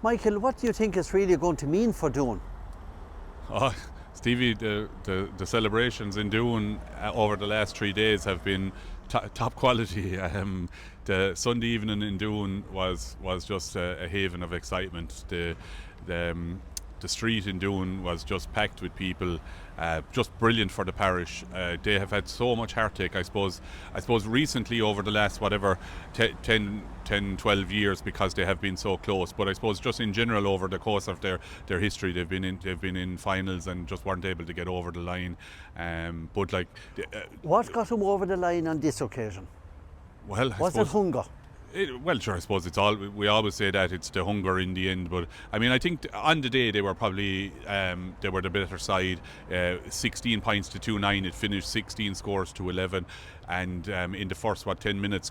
Michael, what do you think it's really going to mean for Doon? Oh, Stevie, the celebrations in Doon over the last 3 days have been top quality. The Sunday evening in Doon was just a haven of excitement. The street in Doon was just packed with people, just brilliant for the parish. They have had so much heartache, I suppose recently over the last 10, 12 years, because they have been so close. But I suppose just in general over the course of their history, they've been in finals and just weren't able to get over the line. But like, what got them over the line on this occasion? Well, was it hunger? Well, sure, I suppose it's all. We always say that it's the hunger in the end, but I mean, I think on the day they were probably they were the better side. 16 points to 2-9. It finished 16 scores to 11, and in the first 10 minutes,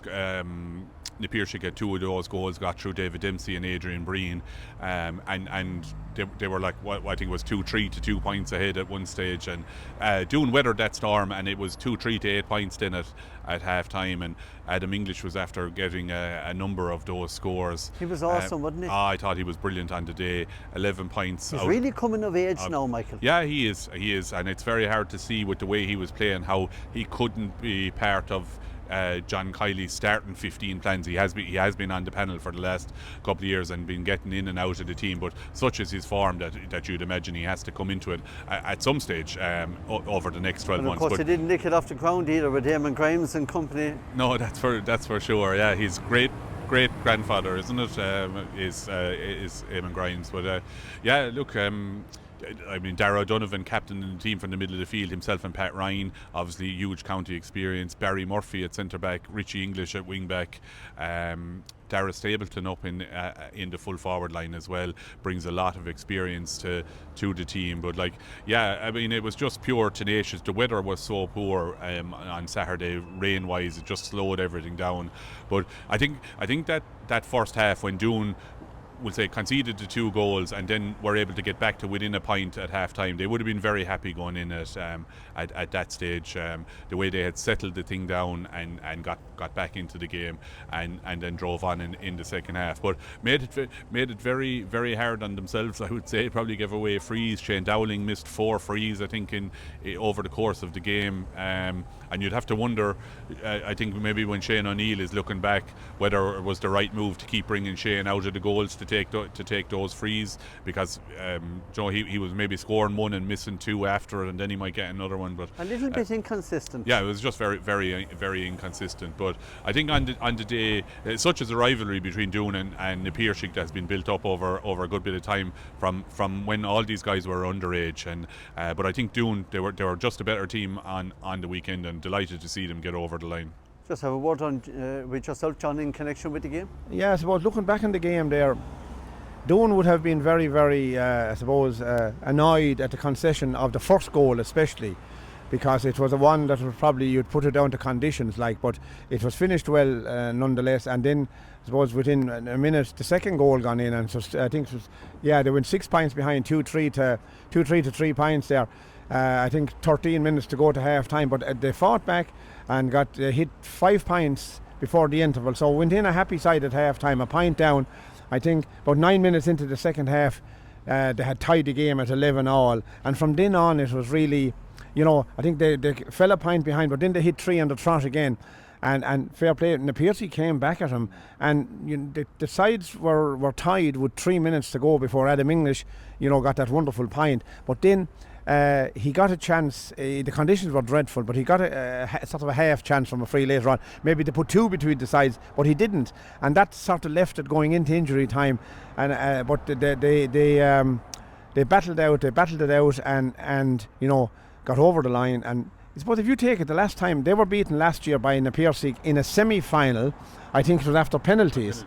Napier had 2 of those goals got through David Dempsey and Adrian Breen, and they were like, I think it was 2-3 to 2 points ahead at one stage, and Doon weathered that storm, and it was 2-3 to 8 points then at half time, and Adam English was after getting a number of those scores. He was awesome, wasn't he? I thought he was brilliant on the day. 11 points. He's really coming of age now, Michael. Yeah, he is, and it's very hard to see with the way he was playing how he couldn't be part of John Kiley's starting 15 plans. He has been on the panel for the last couple of years and been getting in and out of the team, but such is his form that you'd imagine he has to come into it at some stage over the next 12 and months. Of course, he didn't nick it off the ground either with Eamon Grimes and company. No, that's for sure. Yeah, he's great grandfather, isn't it? Is Eamon Grimes. But yeah, look. I mean, Darragh Donovan captaining the team from the middle of the field, himself and Pat Ryan, obviously huge county experience. Barry Murphy at centre back, Richie English at wing back, Dara Stapleton up in the full forward line as well, brings a lot of experience to the team. But like, yeah, I mean, it was just pure tenacious. The weather was so poor on Saturday, rain wise, it just slowed everything down. But I think that first half, when Doon, we'll say, conceded the 2 goals and then were able to get back to within a point at half time, they would have been very happy going in at that stage, the way they had settled the thing down and got back into the game and then drove on in the second half, but made it very, very hard on themselves. I would say probably gave away frees. Shane Dowling missed 4 frees, I think, in over the course of the game, and you'd have to wonder, I think maybe when Shane O'Neill is looking back, whether it was the right move to keep bringing Shane out of the goals to take those frees, because he was maybe scoring 1 and missing 2 after it, and then he might get another one. But a little bit inconsistent. Yeah, it was just very, very, very inconsistent. But I think on the day, such as a rivalry between Doon and Napier has been built up over a good bit of time from when all these guys were underage, and but I think Doon, they were just a better team on the weekend, and delighted to see them get over the line. Just have a word on with yourself, John, in connection with the game. Yeah, I suppose looking back in the game there, Doon would have been very, very, annoyed at the concession of the first goal, especially because it was a one that was probably, you'd put it down to conditions, but it was finished well nonetheless. And then I suppose within a minute the second goal gone in, and so I think it was, they went 6 points behind, 2-3 to 3 points there. I think 13 minutes to go to half time, but they fought back and got hit 5 points before the interval, so went in a happy side at half time, a point down. I think about 9 minutes into the second half, they had tied the game at 11-all, and from then on it was really, I think they fell a point behind, but then they hit 3 on the trot again, and fair play, Napier came back at him, and the sides were tied with 3 minutes to go before Adam English got that wonderful point. But then he got a chance. The conditions were dreadful, but he got a sort of a half chance from a free later on. Maybe to put 2 between the sides, but he didn't, and that sort of left it going into injury time. And but they battled it out, and got over the line. And I suppose if you take it, the last time they were beaten last year by Napier in a semi-final, I think it was after penalties.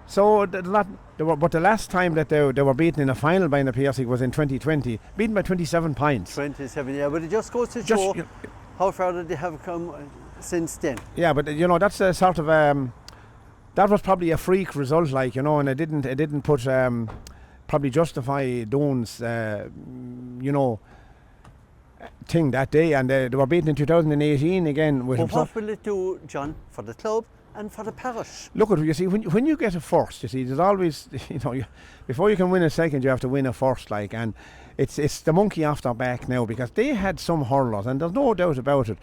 So but the last time that they were beaten in a final by Napier was in 2020, beaten by 27 points. 27, yeah, but it just goes to show how far did they have come since then. Yeah, but that's a sort of that was probably a freak result, and it didn't put probably justify Doon's thing that day, and they were beaten in 2018 again with himself. What will it do, John, for the club and for the parish. Look at you see when you get a first, you see there's always before you can win a second you have to win a first, like, and it's the monkey off their back now, because they had some hurlers and there's no doubt about it.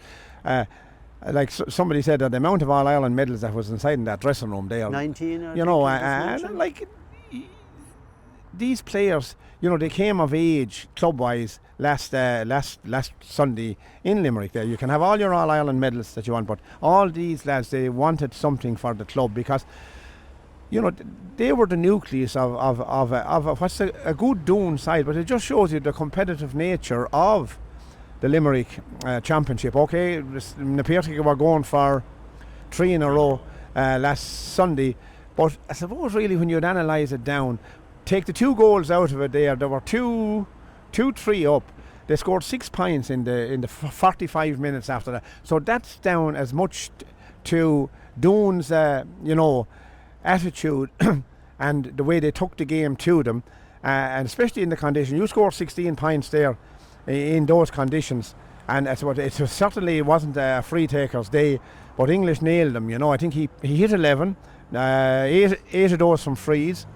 Like somebody said that the amount of All Ireland medals that was inside in that dressing room there, 19, and like these players, they came of age club-wise last Sunday in Limerick. There, you can have all your All Ireland medals that you want, but all these lads, they wanted something for the club, because they were the nucleus of what's a good Doon side. But it just shows you the competitive nature of the Limerick Championship. Okay, Napier were going for 3 in a row last Sunday, but I suppose really when you'd analyse it down, take the 2 goals out of it there were 2-3 up. They scored 6 points in the 45 minutes after that. So that's down as much to Doon's attitude and the way they took the game to them, and especially in the condition. You scored 16 points there in those conditions, and it certainly wasn't a free taker's day, but English nailed them. I think he hit 11, 8 of those from frees.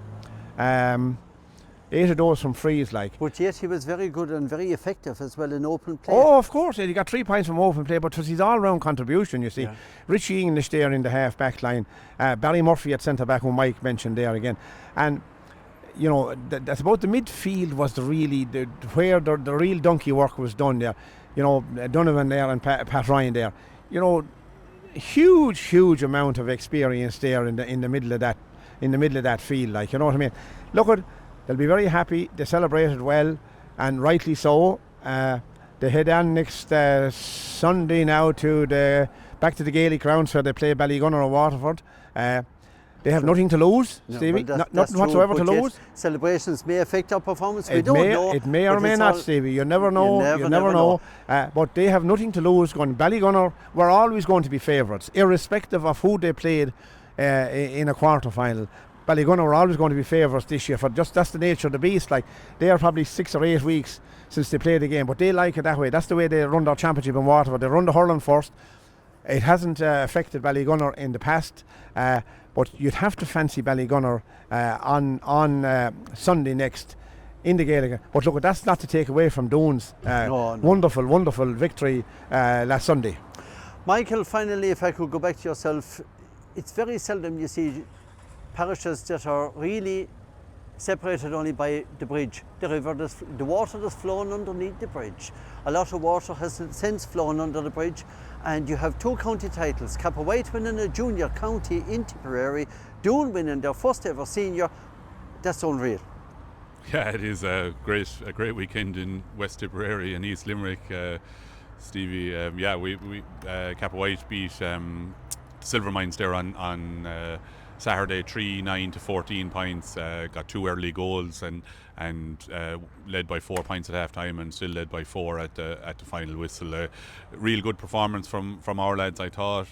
8 of those from frees, like. But yet he was very good and very effective as well in open play. Oh, of course, he got 3 points from open play, but it was his all-round contribution, you see. Yeah. Richie English there in the half-back line, Barry Murphy at centre-back, who Mike mentioned there again. And, that's about the midfield was where the real donkey work was done there. Donovan there and Pat Ryan there. Huge amount of experience there in the middle of that field, like, you know what I mean. Look at, they'll be very happy. They celebrated well, and rightly so. They head on next Sunday now back to the Gaelic grounds where they play Ballygunner or Waterford. They have nothing to lose, Stevie. Nothing whatsoever to lose. Celebrations may affect our performance. We don't know. It may or may not, Stevie. You never know. You never know. But they have nothing to lose. Ballygunner were always going to be favourites, irrespective of who they played in a quarter final. Ballygunner were always going to be favourites this year, that's the nature of the beast. Like, they are probably 6 or 8 weeks since they played the game, but they like it that way. That's the way they run their championship in Waterford. They run the hurling first. It hasn't affected Ballygunner in the past, but you'd have to fancy Ballygunner on Sunday next in the Gaelic. But look, that's not to take away from Doon's wonderful victory last Sunday. Michael, finally, if I could go back to yourself, it's very seldom you see parishes that are really separated only by the bridge, the river, the water that's flowing underneath the bridge. A lot of water has since flown under the bridge, and you have 2 county titles, Capawhite winning a junior county in Tipperary, Doon winning their first ever senior. That's unreal. Yeah, it is a great weekend in West Tipperary and East Limerick, Stevie. We Capawhite beat Silver Mines there on Saturday, 3-9 to 14 points. Got 2 early goals and led by 4 points at half time, and still led by 4 at the final whistle. Real good performance from our lads, I thought.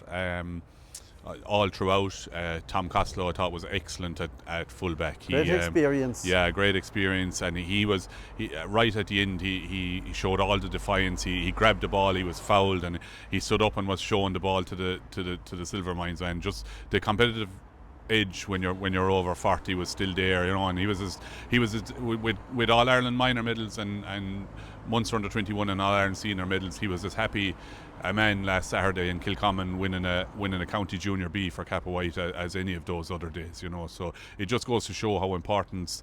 All throughout. Tom Costello, I thought, was excellent at fullback. Great experience. Yeah, great experience, and he was right at the end. He showed all the defiance. He grabbed the ball. He was fouled, and he stood up and was showing the ball to the Silver Mines, and just the competitive edge when you're over 40 was still there, and he was with All Ireland minor medals and Munster under 21 and All Ireland senior medals. He was as happy a man last Saturday in Kilcommon winning a county junior B for Capawhite as any of those other days, so it just goes to show how important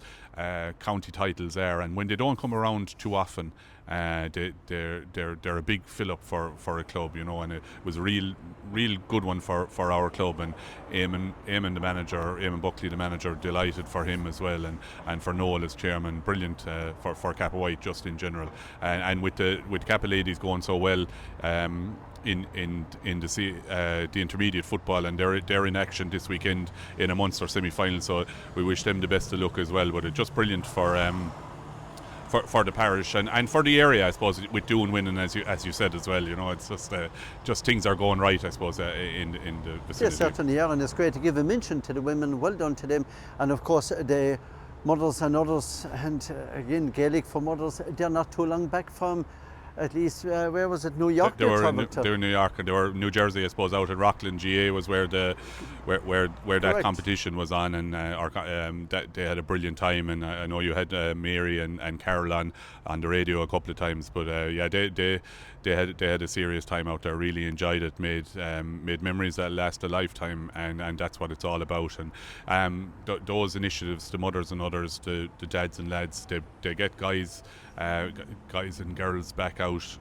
county titles are, and when they don't come around too often, they're a big fill up for a club, and it was a real good one for our club, and Eamon Buckley, the manager, delighted for him as well, and for Noel as chairman, brilliant for Capawhite just in general, and with Kappa ladies going so well in the intermediate football, and they're in action this weekend in a Munster semi-final, so we wish them the best of luck as well. But it's just brilliant for the parish and for the area, I suppose, with Doon winning, as you said as well. It's just things are going right, I suppose, in the vicinity. Yes, certainly are, and it's great to give a mention to the women. Well done to them, and of course the mothers and others, and again Gaelic for mothers. They're not too long back from at least, where was it? New York. They were travelled to. they were New York, and they were New Jersey, I suppose. Out at Rockland, GA was where that Correct. competition was on, and they had a brilliant time. And I know you had Mary and Carol on the radio a couple of times, but yeah, they had a serious time out there. Really enjoyed it. Made memories that last a lifetime, and that's what it's all about. And those initiatives, the mothers and others, the dads and lads, they get guys and girls back out,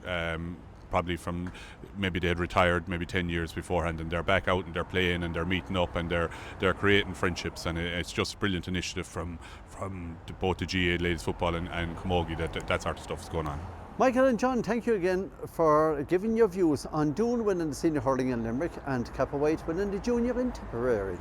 probably from maybe they had retired maybe 10 years beforehand, and they're back out and they're playing and they're meeting up and they're creating friendships, and it's just a brilliant initiative from both the GA ladies football and Camogie that sort of stuff is going on. Michael and John, thank you again for giving your views on Doon winning the senior hurling in Limerick and Cappa White winning the junior in Tipperary.